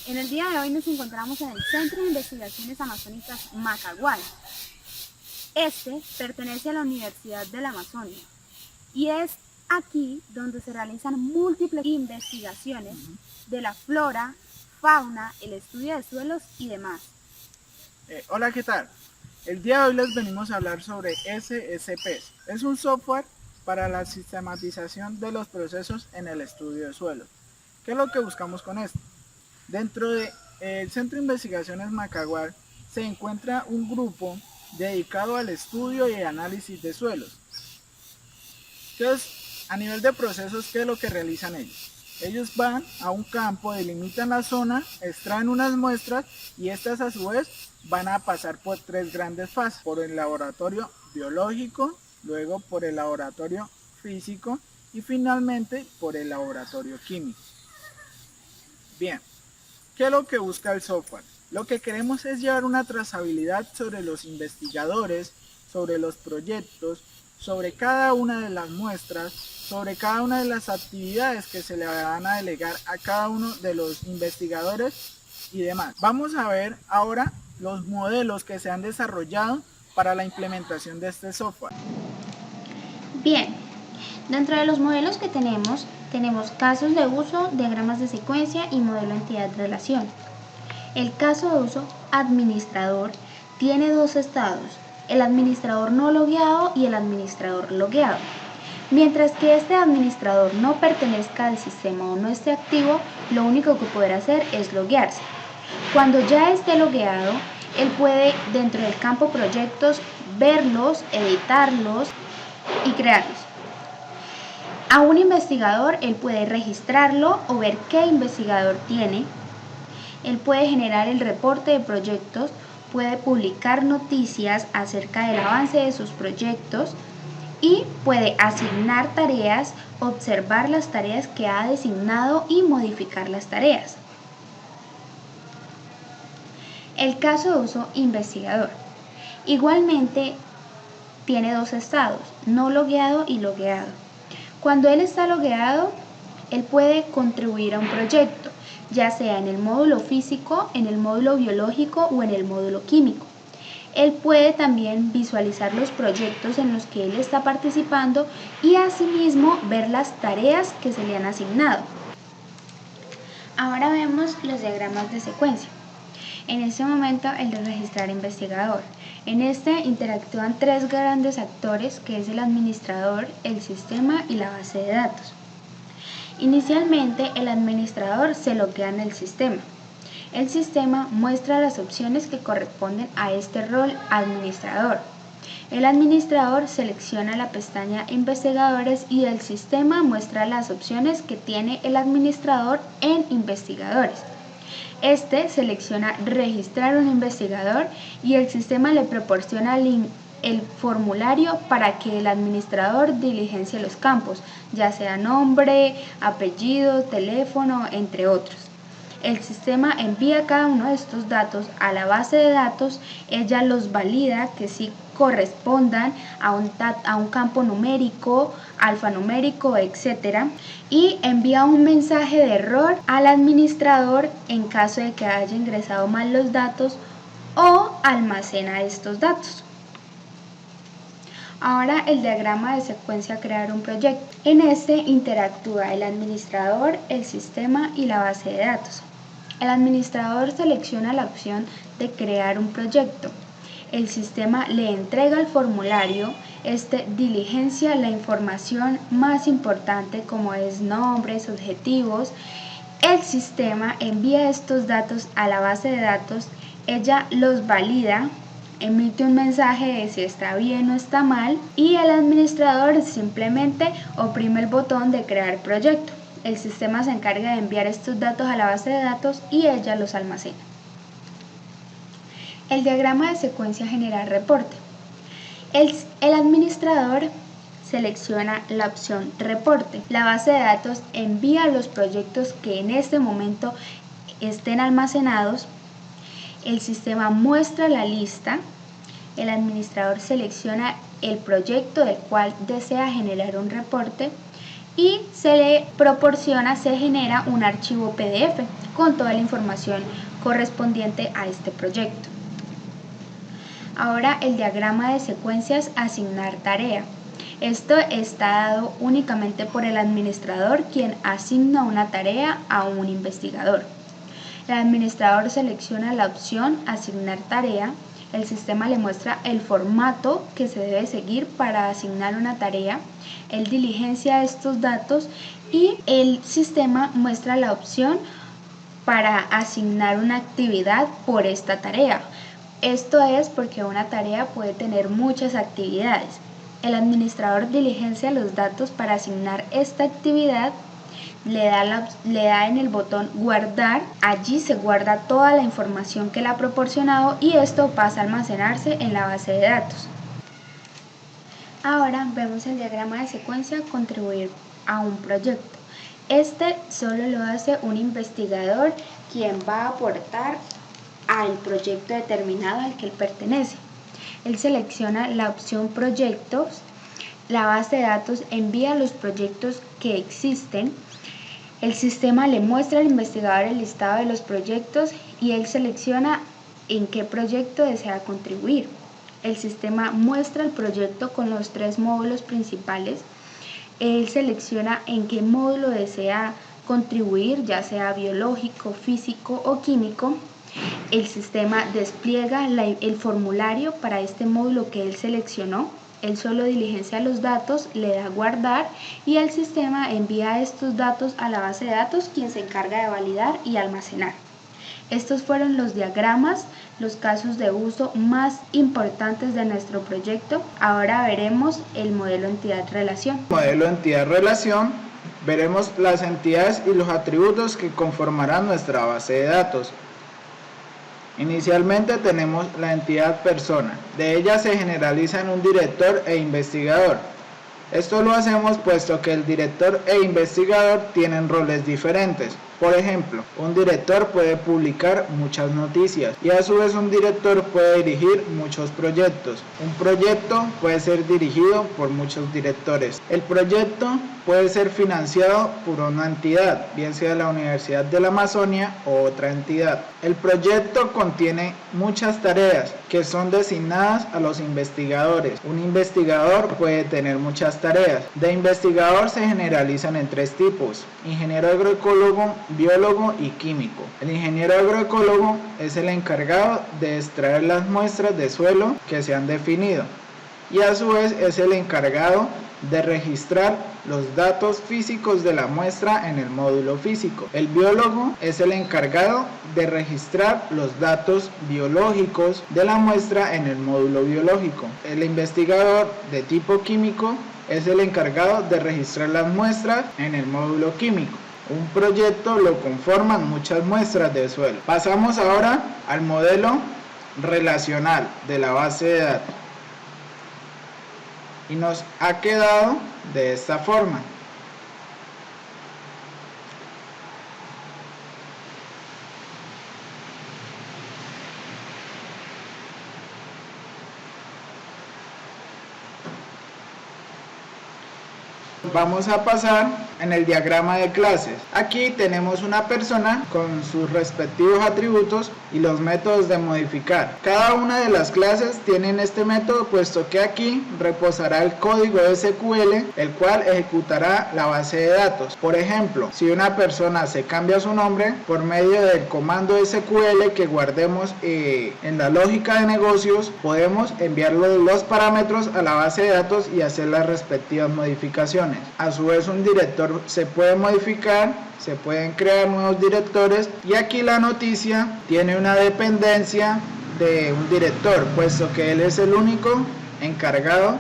En el día de hoy nos encontramos en el Centro de Investigaciones Amazónicas Macagual. Este pertenece a la Universidad de la Amazonia y es aquí donde se realizan múltiples investigaciones de la flora, fauna, el estudio de suelos y demás. Hola, ¿qué tal? El día de hoy les venimos a hablar sobre SSP. Es un software para la sistematización de los procesos en el estudio de suelos. ¿Qué es lo que buscamos con esto? Dentro del Centro de Investigaciones Macagual se encuentra un grupo dedicado al estudio y análisis de suelos. Entonces, a nivel de procesos, ¿qué es lo que realizan ellos? Ellos van a un campo, delimitan la zona, extraen unas muestras y estas a su vez van a pasar por tres grandes fases: por el laboratorio biológico, luego por el laboratorio físico y finalmente por el laboratorio químico. Bien, ¿qué es lo que busca el software? Lo que queremos es llevar una trazabilidad sobre los investigadores, sobre los proyectos, sobre cada una de las muestras, sobre cada una de las actividades que se le van a delegar a cada uno de los investigadores y demás. Vamos a ver ahora los modelos que se han desarrollado para la implementación de este software. Bien, dentro de los modelos que tenemos casos de uso, diagramas de secuencia y modelo entidad-relación. El caso de uso administrador tiene dos estados: el administrador no logueado y el administrador logueado. Mientras que este administrador no pertenezca al sistema o no esté activo, lo único que podrá hacer es loguearse. Cuando ya esté logueado, él puede, dentro del campo proyectos, verlos, editarlos y crearlos. A un investigador, él puede registrarlo o ver qué investigador tiene. Él puede generar el reporte de proyectos, puede publicar noticias acerca del avance de sus proyectos y puede asignar tareas, observar las tareas que ha designado y modificar las tareas. El caso de uso investigador igualmente tiene dos estados: no logueado y logueado. Cuando él está logueado, él puede contribuir a un proyecto, ya sea en el módulo físico, en el módulo biológico o en el módulo químico. Él puede también visualizar los proyectos en los que él está participando y asimismo ver las tareas que se le han asignado. Ahora vemos los diagramas de secuencia. En este momento, el de registrar investigador. En este interactúan tres grandes actores, que es el administrador, el sistema y la base de datos. Inicialmente, el administrador se loguea en el sistema. El sistema muestra las opciones que corresponden a este rol administrador. El administrador selecciona la pestaña Investigadores y el sistema muestra las opciones que tiene el administrador en Investigadores. Este selecciona registrar un investigador y el sistema le proporciona el formulario para que el administrador diligencie los campos, ya sea nombre, apellido, teléfono, entre otros. El sistema envía cada uno de estos datos a la base de datos, ella los valida que sí correspondan a un campo numérico, alfanumérico, etc. y envía un mensaje de error al administrador en caso de que haya ingresado mal los datos o almacena estos datos. Ahora el diagrama de secuencia crear un proyecto. En este interactúa el administrador, el sistema y la base de datos. El administrador selecciona la opción de crear un proyecto. El sistema le entrega el formulario, este diligencia la información más importante como es nombres, objetivos. El sistema envía estos datos a la base de datos, ella los valida, emite un mensaje de si está bien o está mal y el administrador simplemente oprime el botón de crear proyecto. El sistema se encarga de enviar estos datos a la base de datos y ella los almacena. El diagrama de secuencia generar reporte. El administrador selecciona la opción reporte. La base de datos envía los proyectos que en este momento estén almacenados. El sistema muestra la lista. El administrador selecciona el proyecto del cual desea generar un reporte y se le proporciona, se genera un archivo PDF. con toda la información correspondiente a este proyecto. Ahora el diagrama de secuencias asignar tarea. Esto está dado únicamente por el administrador, quien asigna una tarea a un investigador. El administrador selecciona la opción asignar tarea. El sistema le muestra el formato que se debe seguir para asignar una tarea. Él diligencia estos datos y el sistema muestra la opción para asignar una actividad por esta tarea. Esto es porque una tarea puede tener muchas actividades. El administrador diligencia los datos para asignar esta actividad, le da en el botón guardar, allí se guarda toda la información que le ha proporcionado y esto pasa a almacenarse en la base de datos. Ahora vemos el diagrama de secuencia contribuir a un proyecto. Este solo lo hace un investigador, quien va a aportar al proyecto determinado al que él pertenece. Él selecciona la opción proyectos, la base de datos envía los proyectos que existen, el sistema le muestra al investigador el listado de los proyectos y él selecciona en qué proyecto desea contribuir. El sistema muestra el proyecto con los 3 módulos principales, él selecciona en qué módulo desea contribuir, ya sea biológico, físico o químico. El sistema despliega el formulario para este módulo que él seleccionó. Él solo diligencia los datos, le da guardar y el sistema envía estos datos a la base de datos, quien se encarga de validar y almacenar. Estos fueron los diagramas, los casos de uso más importantes de nuestro proyecto. Ahora veremos el modelo entidad-relación. Modelo entidad-relación, veremos las entidades y los atributos que conformarán nuestra base de datos. Inicialmente tenemos la entidad persona. De ella se generalizan un director e investigador. Esto lo hacemos puesto que el director e investigador tienen roles diferentes. Por ejemplo, un director puede publicar muchas noticias y a su vez un director puede dirigir muchos proyectos. Un proyecto puede ser dirigido por muchos directores. El proyecto puede ser financiado por una entidad, bien sea la Universidad de la Amazonia o otra entidad. El proyecto contiene muchas tareas que son designadas a los investigadores. Un investigador puede tener muchas tareas. De investigador se generalizan en 3 tipos: ingeniero agroecólogo, biólogo y químico. El ingeniero agroecólogo es el encargado de extraer las muestras de suelo que se han definido y a su vez es el encargado de registrar los datos físicos de la muestra en el módulo físico. El biólogo es el encargado de registrar los datos biológicos de la muestra en el módulo biológico. El investigador de tipo químico es el encargado de registrar las muestras en el módulo químico. Un proyecto lo conforman muchas muestras de suelo. Pasamos ahora al modelo relacional de la base de datos. Y nos ha quedado de esta forma. Vamos a pasar en el diagrama de clases. Aquí tenemos una persona con sus respectivos atributos y los métodos de modificar. Cada una de las clases tienen este método, puesto que aquí reposará el código SQL, el cual ejecutará la base de datos. Por ejemplo, si una persona se cambia su nombre, por medio del comando SQL que guardemos en la lógica de negocios, podemos enviarle los parámetros a la base de datos y hacer las respectivas modificaciones. A su vez, un director se puede modificar, se pueden crear nuevos directores y aquí la noticia tiene una dependencia de un director, puesto que él es el único encargado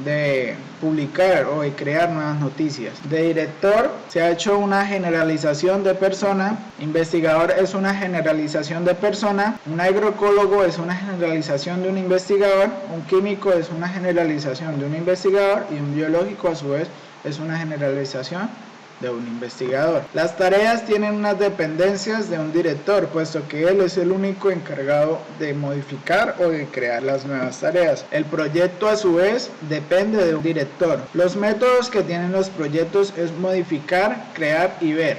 de publicar o de crear nuevas noticias. De director se ha hecho una generalización de persona, investigador es una generalización de persona, un agroecólogo es una generalización de un investigador, un químico es una generalización de un investigador y un biológico a su vez es una generalización de un investigador. Las tareas tienen unas dependencias de un director, puesto que él es el único encargado de modificar o de crear las nuevas tareas. El proyecto a su vez depende de un director. Los métodos que tienen los proyectos es modificar, crear y ver.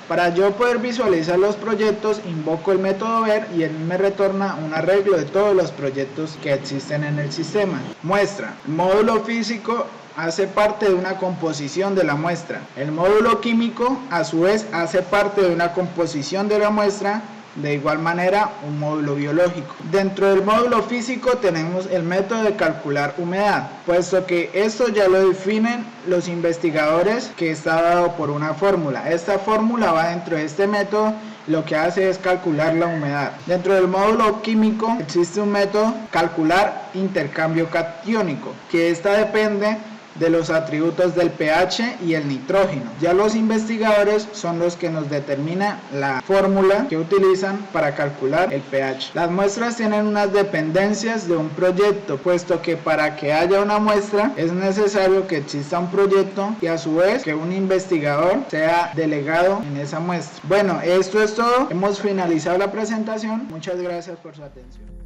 Para yo poder visualizar los proyectos, invoco el método ver y él me retorna un arreglo de todos los proyectos que existen en el sistema. Muestra. El módulo físico hace parte de una composición de la muestra. El módulo químico, a su vez, hace parte de una composición de la muestra. De igual manera, un módulo biológico. Dentro del módulo físico tenemos el método de calcular humedad, puesto que esto ya lo definen los investigadores, que está dado por una fórmula. Esta fórmula va dentro de este método, lo que hace es calcular la humedad. Dentro del módulo químico existe un método calcular intercambio catiónico, que esta depende de los atributos del pH y el nitrógeno. Ya los investigadores son los que nos determinan la fórmula que utilizan para calcular el pH. Las muestras tienen unas dependencias de un proyecto, puesto que para que haya una muestra es necesario que exista un proyecto y a su vez que un investigador sea delegado en esa muestra. Bueno, esto es todo. Hemos finalizado la presentación. Muchas gracias por su atención.